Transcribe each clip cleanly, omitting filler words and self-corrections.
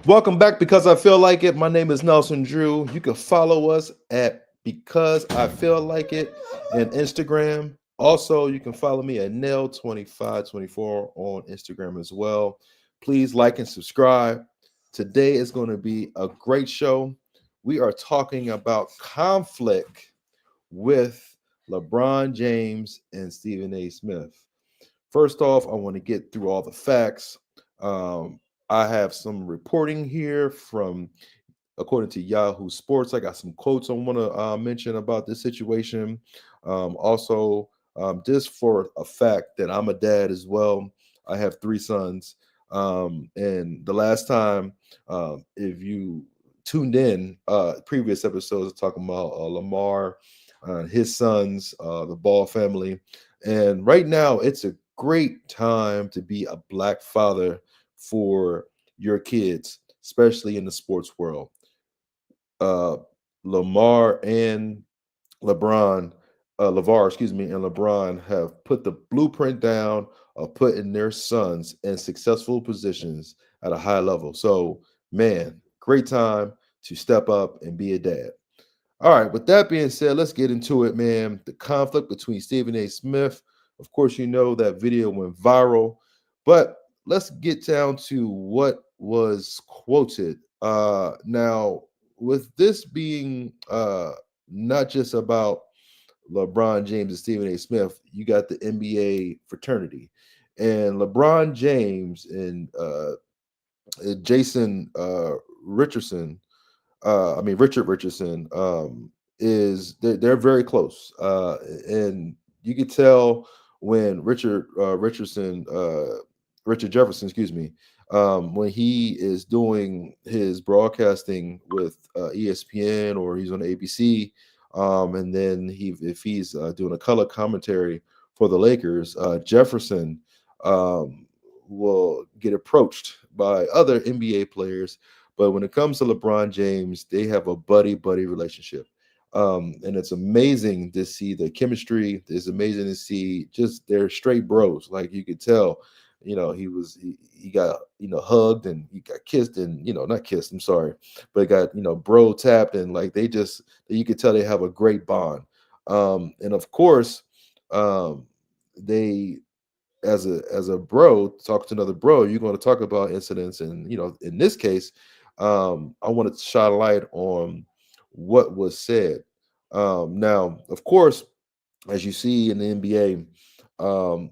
Welcome back because I feel like it. My name is Nelson Drew. You can follow us at Because I Feel Like It and Instagram. Also, you can follow me at Nail2524 on Instagram as well. Please like and subscribe. Today is going to be a great show. We are talking about conflict with LeBron James and Stephen A. Smith. First off, I want to get through all the facts. Um, I have some reporting here from, according to Yahoo Sports. I got some quotes I want to mention about this situation. Also, just for a fact that I'm a dad as well. I have three sons. And the last time, if you tuned in, previous episodes talking about Lamar, his sons, the Ball family. And right now, it's a great time to be a black father for your kids, especially in the sports world. uh, Lamar and LeBron, LeVar, excuse me, and LeBron have put the blueprint down of putting their sons in successful positions at a high level. So, man, great time to step up and be a dad. All right, with that being said, let's get into it, man. The conflict between Stephen A. Smith. Of course, you know that video went viral, but let's get down to what was quoted. Now, with this being not just about LeBron James and Stephen A. Smith, you got the NBA fraternity. And LeBron James and Jason Richardson, Richard Richardson, is they're very close, and you could tell when Richard Jefferson, excuse me, when he is doing his broadcasting with ESPN or he's on ABC, and then if he's doing a color commentary for the Lakers, Jefferson will get approached by other NBA players, but when it comes to LeBron James, they have a buddy relationship. And it's amazing to see the chemistry. It's amazing to see just they're straight bros. Like you could tell, he got hugged and he got kissed and not kissed. I'm sorry, but got bro tapped and like they just you could tell they have a great bond. And of course, they as a bro talk to another bro, you're going to talk about incidents, and in this case, I wanted to shine a light on what was said. Now, of course, as you see in the NBA,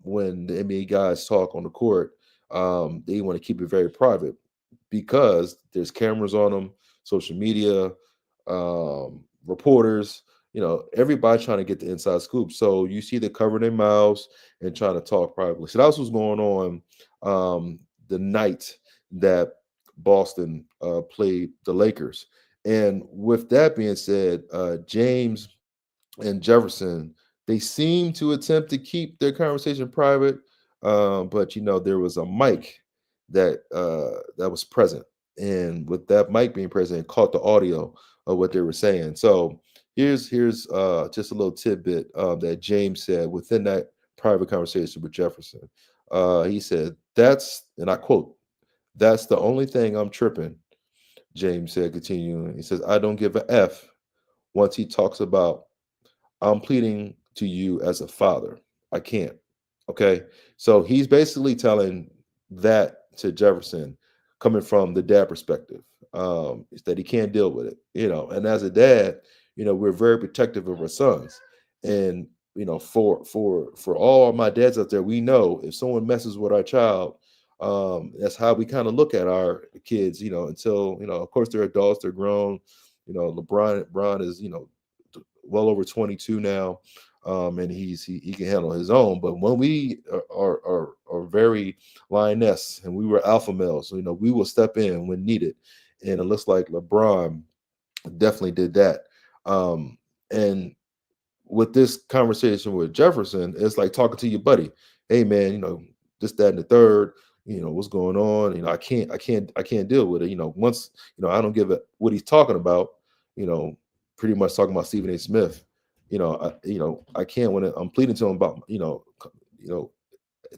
when the NBA guys talk on the court, they want to keep it very private because there's cameras on them, social media, reporters, everybody trying to get the inside scoop. So you see they covering their mouths and trying to talk privately. So that's what's going on the night that Boston played the Lakers. And with that being said, James and Jefferson, they seem to attempt to keep their conversation private, but there was a mic that was present, and with that mic being present, it caught the audio of what they were saying. So here's just a little tidbit that James said within that private conversation with Jefferson. He said, "That's," and I quote, "That's the only thing I'm tripping." James said, continuing, he says, "I don't give a F once he talks about I'm pleading to you as a father. I can't." Okay. So he's basically telling that to Jefferson coming from the dad perspective, is that he can't deal with it, and as a dad, we're very protective of our sons. And, for all my dads out there, we know if someone messes with our child, that's how we kind of look at our kids, until, of course, they're adults, they're grown. LeBron is, well over 22 now, and he can handle his own. But when we are very lioness and we were alpha males, so, we will step in when needed, and it looks like LeBron definitely did that. And with this conversation with Jefferson, it's like talking to your buddy. Hey man, this, that, and the third. What's going on? I can't deal with it. Once I don't give a what he's talking about. You know, pretty much talking about Stephen A. Smith. I can't when I'm pleading to him about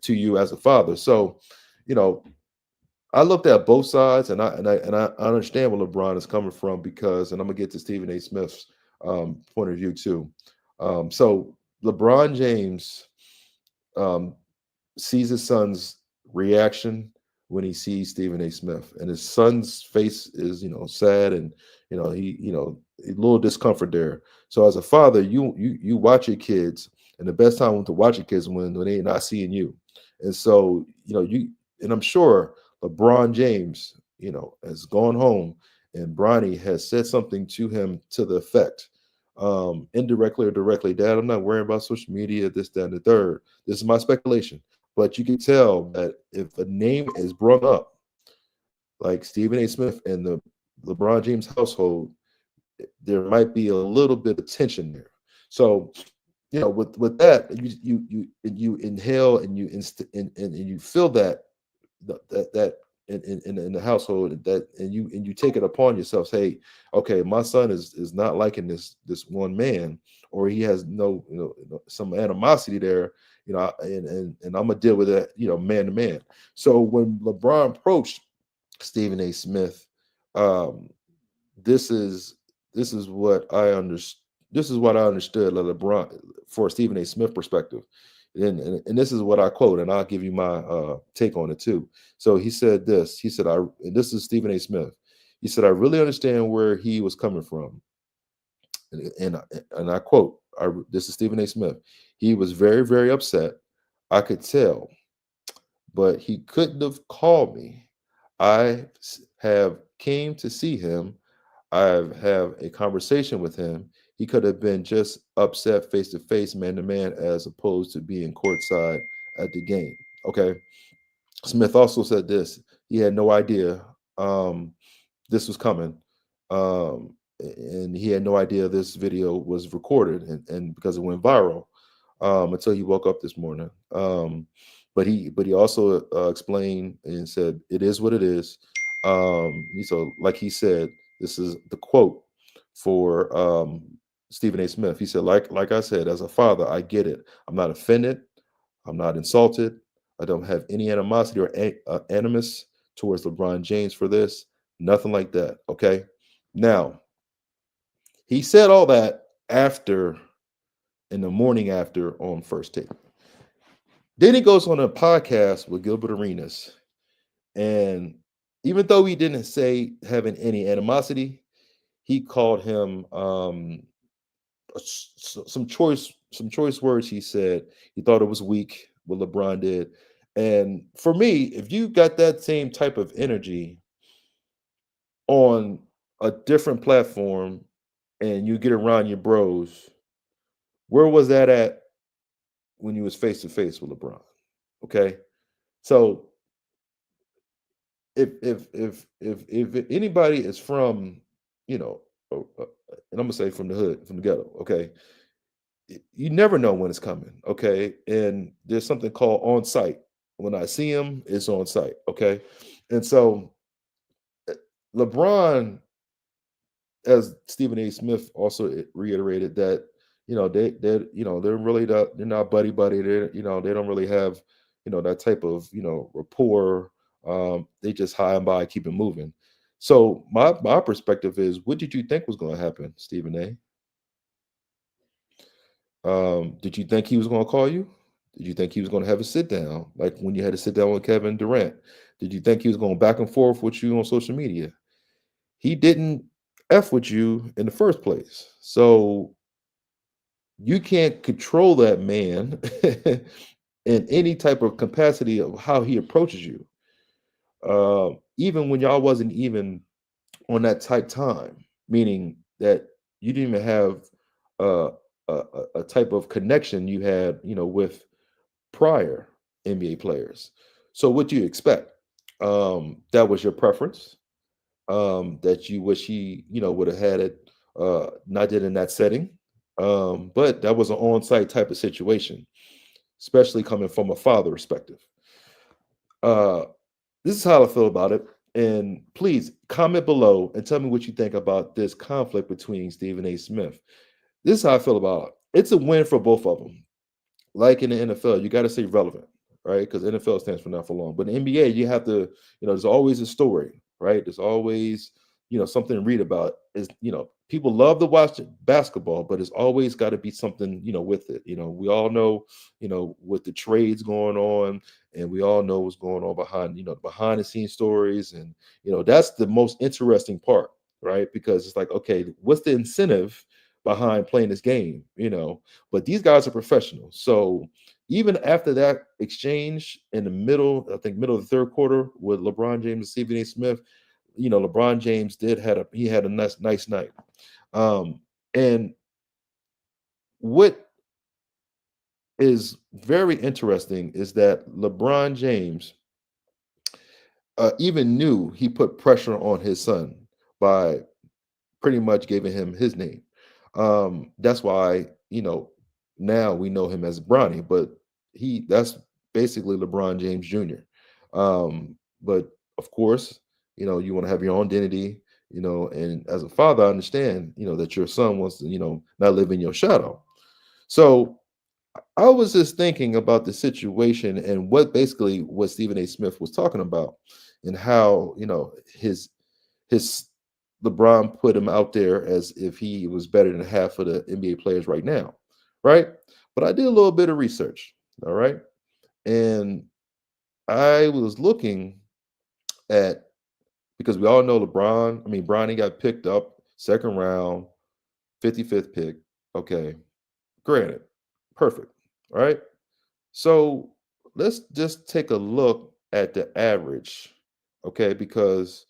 to you as a father. So, you know, I looked at both sides, and I understand where LeBron is coming from because, and I'm gonna get to Stephen A. Smith's point of view too. So LeBron James um, sees his son's reaction when he sees Stephen A. Smith, and his son's face is, sad, and a little discomfort there. So as a father, you watch your kids, and the best time to watch your kids when they're not seeing you, and so and I'm sure LeBron James, has gone home, and Bronny has said something to him to the effect, indirectly or directly, Dad, I'm not worrying about social media, this, that, and the third. This is my speculation. But you can tell that if a name is brought up, like Stephen A. Smith and the LeBron James household, there might be a little bit of tension there. So, with that, you inhale and and you feel that in the household, that and you take it upon yourselves. Hey, okay, my son is not liking this one man, or he has some animosity there, and I'm gonna deal with that, man to man. So when LeBron approached Stephen A. Smith, um, this is this is what I understood. This is what I understood, like LeBron, for Stephen A. Smith perspective, and this is what I quote, and I'll give you my take on it too. So he said this. He said, and this is Stephen A. Smith. He said, I really understand where he was coming from, and I quote. This is Stephen A. Smith. He was very, very upset. I could tell, but he couldn't have called me. Have came to see him. I've have a conversation with him. He could have been just upset face to face, man to man, as opposed to being courtside at the game. Okay. Smith also said this. He had no idea this was coming. And he had no idea this video was recorded, and because it went viral, until he woke up this morning. But he also explained and said it is what it is. So like he said, this is the quote for Stephen A. Smith. He said, like I said, as a father, I get it. I'm not offended. I'm not insulted. I don't have any animosity or animus towards LeBron James for this. Nothing like that. Okay. Now, he said all that after, in the morning after, on First Take. Then he goes on a podcast with Gilbert Arenas. And even though he didn't say having any animosity, he called him some choice words. He said he thought it was weak what LeBron did. And for me, if you got that same type of energy on a different platform and you get around your bros, where was that at when you was face to face with LeBron? Okay. So if anybody is from, you know, and I'm gonna say from the hood, from the ghetto, okay, you never know when it's coming, okay? And there's something called on site. When I see him, it's on site, okay? And so uh, LeBron, as Stephen A. Smith also reiterated, that they're not buddy buddy. They don't really have that type of rapport. They just high and by, keep it moving. So my perspective is, what did you think was going to happen, Stephen A? Did you think he was going to call you? Did you think he was going to have a sit down, like when you had to sit down with Kevin Durant? Did you think he was going back and forth with you on social media? He didn't f with you in the first place, so you can't control that man in any type of capacity of how he approaches you. Even when y'all wasn't even on that tight time, meaning that you didn't even have uh, a type of connection you had, with prior NBA players. So what do you expect? That was your preference. That you wish he, would have had it, not did in that setting. But that was an on-site type of situation, especially coming from a father perspective. Uh, this is how I feel about it. And please comment below and tell me what you think about this conflict between Stephen A. Smith. This is how I feel about it. It's a win for both of them. Like in the NFL, you got to stay relevant, right? Because NFL stands for not for long. But in NBA, you have to, there's always a story, right? There's always, something to read about. Is people love to watch basketball, but it's always got to be something, with it. We all know, with the trades going on, and we all know what's going on behind, the behind the scenes stories, and that's the most interesting part, right? Because it's like, okay, what's the incentive behind playing this game, but these guys are professionals. So even after that exchange in the middle, I think middle of the third quarter with LeBron James and Stephen A. Smith, LeBron James had a nice night. And what is very interesting is that LeBron James even knew he put pressure on his son by pretty much giving him his name. That's why, now we know him as Bronny, but that's basically LeBron James Jr. But of course, you want to have your own identity, and as a father, I understand, that your son wants to, not live in your shadow. So I was just thinking about the situation and what Stephen A. Smith was talking about, and how, his LeBron put him out there as if he was better than half of the NBA players right now, right? But I did a little bit of research, all right? And I was looking at, because we all know Bronny got picked up second round, 55th pick. Okay. Granted, perfect, right? So let's just take a look at the average, okay? Because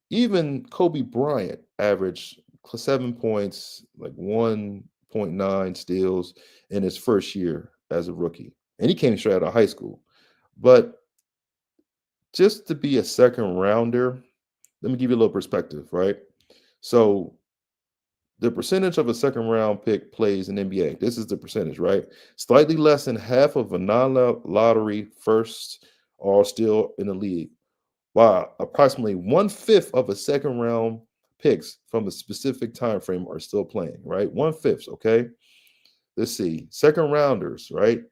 even Kobe Bryant averaged 7 points, like 1.9 steals in his first year as a rookie. And he came straight out of high school. But just to be a second rounder, let me give you a little perspective, right? So the percentage of a second round pick plays in NBA. This is the percentage, right? Slightly less than half of a non-lottery first are still in the league, while approximately 1/5 of a second round picks from a specific time frame are still playing, right? 1/5, okay? Let's see. Second rounders, right?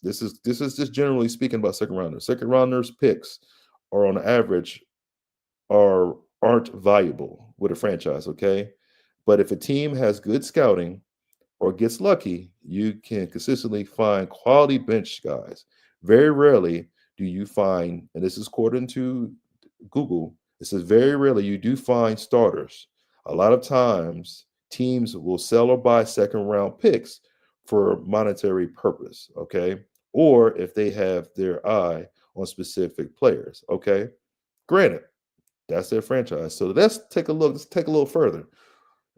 This is just generally speaking about second rounders. Second rounders picks are on average aren't valuable with a franchise, okay? But if a team has good scouting or gets lucky, you can consistently find quality bench guys. Very rarely do you find, and this is according to Google, it says very rarely you do find starters. A lot of times, teams will sell or buy second round picks for monetary purpose, okay? Or if they have their eye on specific players, okay? Granted, that's their franchise. So let's take a look. Let's take a little further.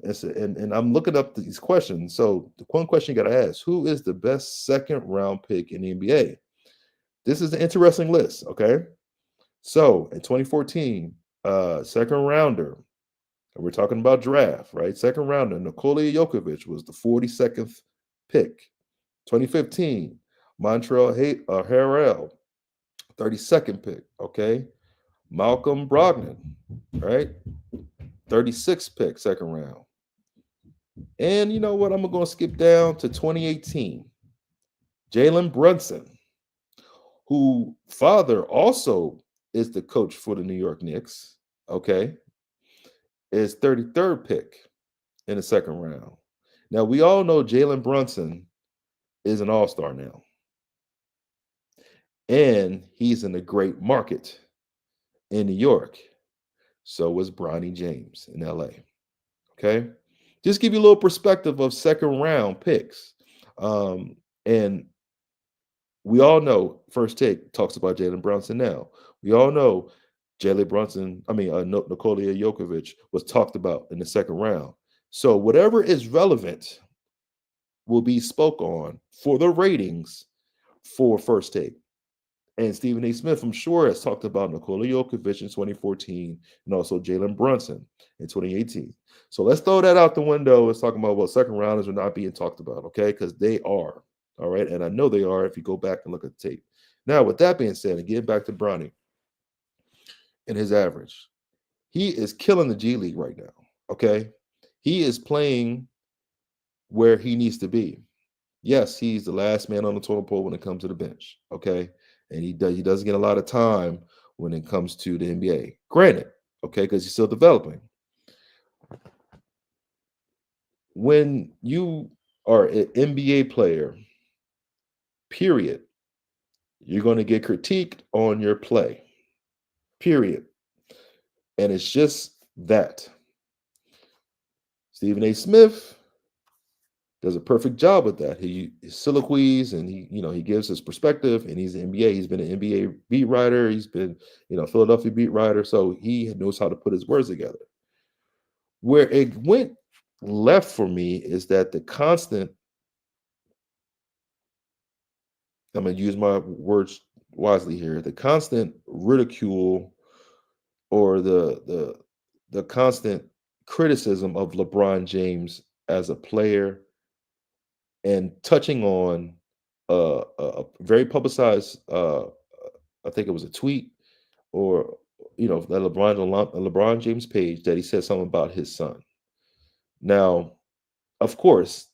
And I'm looking up these questions. So the one question you got to ask: who is the best second round pick in the NBA? This is an interesting list. Okay, so in 2014, second rounder. And we're talking about draft, right? Second rounder, Nikola Jokovic was the 42nd pick. 2015, Harrell, 32nd pick. Okay, Malcolm Brogdon, right? 36th pick, second round. And you know what? I'm going to skip down to 2018. Jalen Brunson, who father also is the coach for the New York Knicks, okay, is 33rd pick in the second round. Now, we all know Jalen Brunson is an all-star now, and he's in a great market in New York. So was Bronny James in LA, okay? Just give you a little perspective of second round picks. And we all know First Take talks about Jalen Brunson now. We all know Nikola Jokovic was talked about in the second round. So whatever is relevant will be spoke on for the ratings for First Take. And Stephen A. Smith, I'm sure, has talked about Nikola Jokovic in 2014 and also Jalen Brunson in 2018. So let's throw that out the window. Let's talk about what second rounders are not being talked about, okay? Because they are, all right? And I know they are if you go back and look at the tape. Now, with that being said, and getting back to Bronny and his average, he is killing the G League right now, okay? He is playing where he needs to be. Yes, he's the last man on the totem pole when it comes to the bench, okay? and he doesn't get a lot of time when it comes to the NBA. Granted, okay, because he's still developing. When you are an NBA player, period, you're going to get critiqued on your play. Period. And it's just that. Stephen A. Smith does a perfect job with that. He soliloquies and he gives his perspective, and he's an NBA. He's been an NBA beat writer. He's been, Philadelphia beat writer. So he knows how to put his words together. Where it went left for me is that the constant, I'm going to use my words wisely here, the constant ridicule or the constant criticism of LeBron James as a player and touching on a very publicized, I think it was a tweet or that LeBron James page that he said something about his son. Now, of course,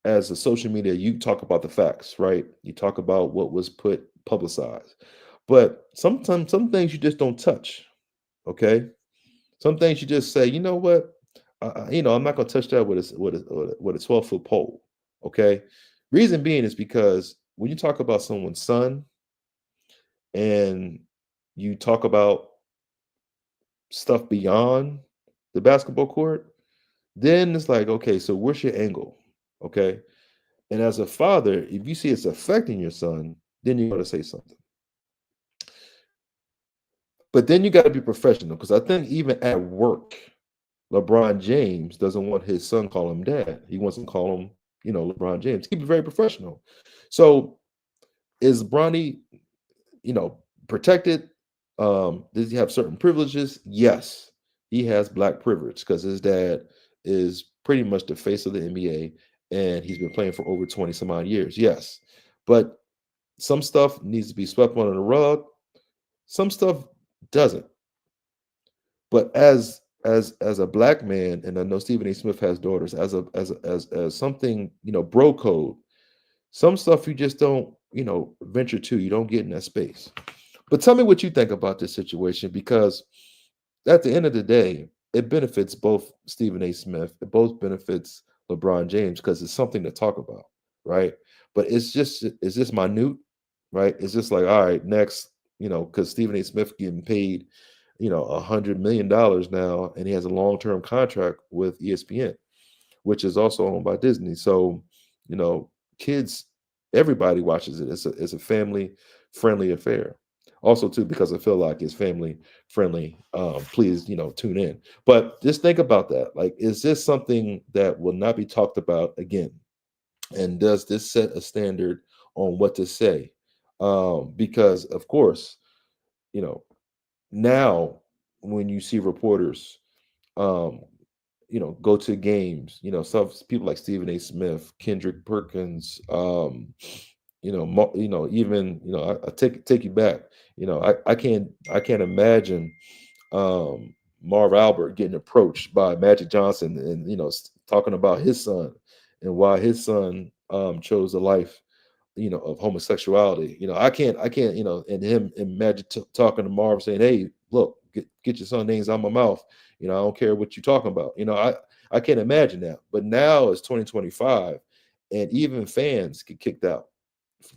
as a social media, you talk about the facts, right? You talk about what was put publicized, but sometimes some things you just don't touch. Okay, some things you just say, you know what, I'm not going to touch that with a 12-foot pole. Okay, reason being is because when you talk about someone's son and you talk about stuff beyond the basketball court, then it's like, okay, so where's your angle? Okay, and as a father, if you see it's affecting your son, then you got to say something. But then you got to be professional because I think even at work, LeBron James doesn't want his son call him dad. He wants to call him, LeBron James. Keep it very professional. So is Bronny, protected? Does he have certain privileges? Yes, he has black privilege because his dad is pretty much the face of the NBA and he's been playing for over 20 some odd years. Yes. But some stuff needs to be swept under the rug. Some stuff doesn't. But as a black man, and I know Stephen A. Smith has daughters, as something, bro code, some stuff you just don't, venture to. You don't get in that space. But tell me what you think about this situation, because at the end of the day, it benefits both Stephen A. Smith, it both benefits LeBron James because it's something to talk about, right? But it's just minute, right? It's just like, all right, next, because Stephen A. Smith getting paid, $100 million now, and he has a long-term contract with ESPN, which is also owned by Disney. So, kids, everybody watches it. It's a family friendly affair. Also, too, because I feel like it's family friendly. Please, tune in. But just think about that. Like, is this something that will not be talked about again? And does this set a standard on what to say? Because, of course, you know, now when you see reporters um, go to games, some people like Stephen A. Smith, Kendrick Perkins, even, I take you back. I can't imagine Marv Albert getting approached by Magic Johnson and talking about his son and why his son chose a life of homosexuality. I can't and him and Magic talking to Marv saying, hey, look, get your son names out my mouth. I don't care what you're talking about. I can't imagine that. But now it's 2025 and even fans get kicked out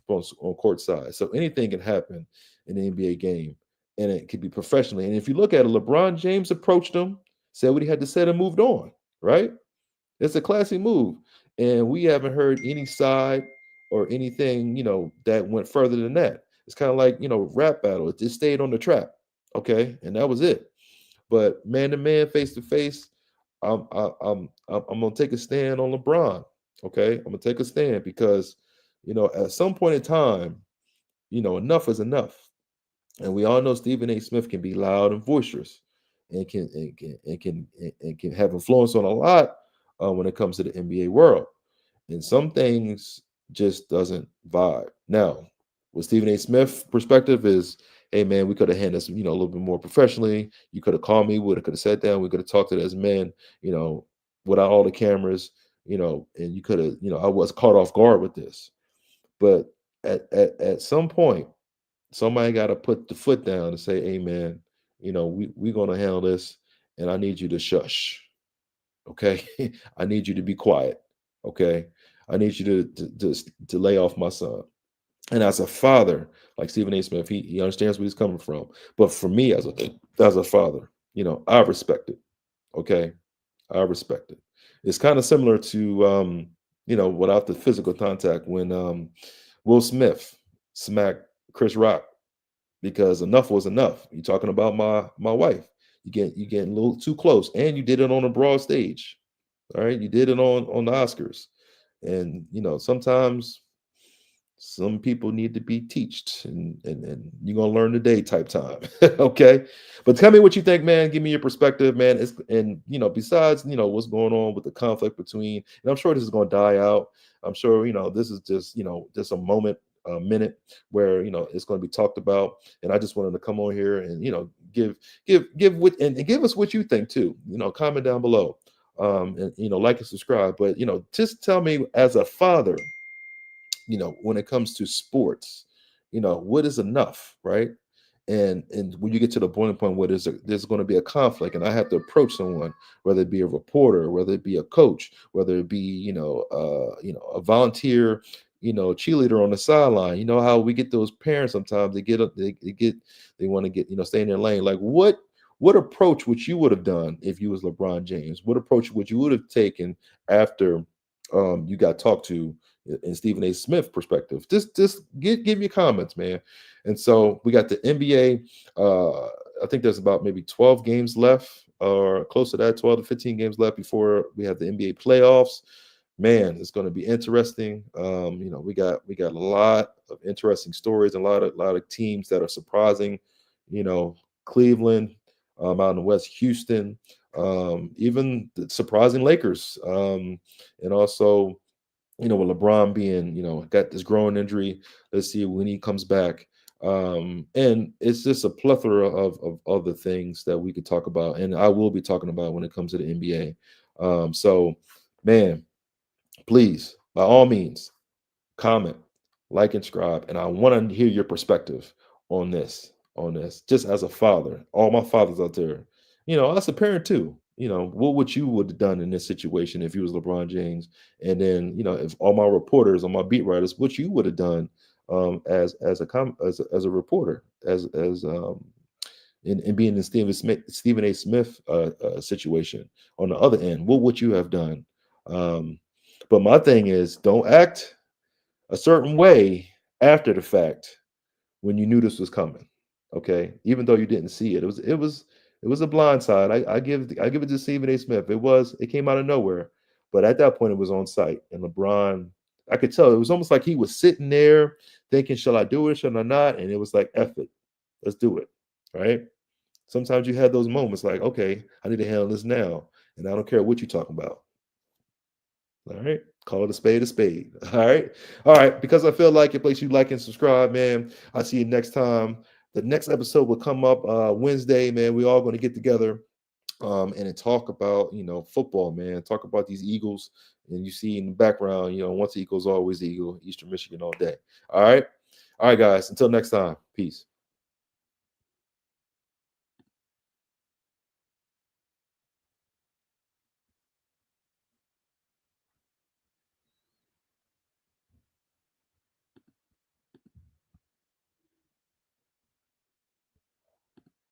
on court side. So anything can happen in the NBA game, and it could be professionally. And if you look at it, LeBron James approached him, said what he had to say, and moved on. Right? It's a classy move, and we haven't heard any side or anything that went further than that. It's kind of like rap battle. It just stayed on the track, okay, and that was it. But man to man, face to face, I'm gonna take a stand on LeBron. Okay, I'm gonna take a stand because at some point in time, enough is enough, and we all know Stephen A. Smith can be loud and boisterous, and can have influence on a lot when it comes to the NBA world, and some things just doesn't vibe. Now, with Stephen A. Smith perspective is, hey man, we could have handled this, a little bit more professionally. You could have called me, could have sat down, we could have talked to it as men, without all the cameras, and you could have, I was caught off guard with this. But at some point, Somebody got to put the foot down and say, "Hey, man, we're gonna handle this, and I need you to shush. Okay, I need you to be quiet. Okay, I need you to lay off my son." And as a father, like Stephen A. Smith, he understands where he's coming from. But for me, as a father, I respect it. Okay, I respect it. It's kind of similar to without the physical contact when Will Smith smacked Chris Rock because enough was enough. You're talking about my wife. You getting a little too close, and you did it on a broad stage. All right, you did it on the Oscars, and sometimes some people need to be teached, and you're gonna learn today type time. Okay, but tell me what you think, man. Give me your perspective, man. And besides what's going on with the conflict between, and I'm sure this is gonna die out. I'm sure this is just just a moment, a minute where it's going to be talked about. And I just wanted to come on here and give what, and give us what you think too. Comment down below, and like and subscribe. But just tell me, as a father, when it comes to sports, what is enough, right? And when you get to the boiling point where there's going to be a conflict, and I have to approach someone, whether it be a reporter, whether it be a coach, whether it be a volunteer, cheerleader on the sideline. You know how we get those parents sometimes, they get up, they want to get stay in their lane. Like what approach would you would have done if you was LeBron James? What approach would you would have taken after you got talked to in Stephen A. Smith perspective? Just give your comments, man. And so we got the NBA. I think there's about maybe 12 games left, or close to that, 12 to 15 games left before we have the NBA playoffs. Man, it's going to be interesting. We got a lot of interesting stories and a lot of teams that are surprising. You know, Cleveland, out in the West, Houston, even the surprising Lakers, and also with LeBron being, got this growing injury. Let's see when he comes back. And it's just a plethora of other things that we could talk about, and I will be talking about when it comes to the NBA. So, man, please, by all means, comment, like, and subscribe. And I want to hear your perspective on this. Just as a father, all my fathers out there, as a parent too. What would you would have done in this situation if you was LeBron James? And then, if all my reporters, all my beat writers, what you would have done as a reporter, as in being in Stephen A. Smith situation on the other end, what would you have done? Um, but my thing is, don't act a certain way after the fact when you knew this was coming. Okay, even though you didn't see it, it was a blind side. I give it to Stephen A. Smith. It came out of nowhere, but at that point it was on site, and LeBron, I could tell it was almost like he was sitting there thinking, "Shall I do it? Shall I not?" And it was like, "Eff it, let's do it." Right? Sometimes you had those moments like, "Okay, I need to handle this now, and I don't care what you're talking about." All right. Call it a spade a spade. All right. All right. Because I feel like it, place you like and subscribe, man. I'll see you next time. The next episode will come up Wednesday, man. We all going to get together and then talk about, football, man. Talk about these Eagles. And you see in the background, once the Eagles, always the Eagle, Eastern Michigan all day. All right. All right, guys. Until next time. Peace.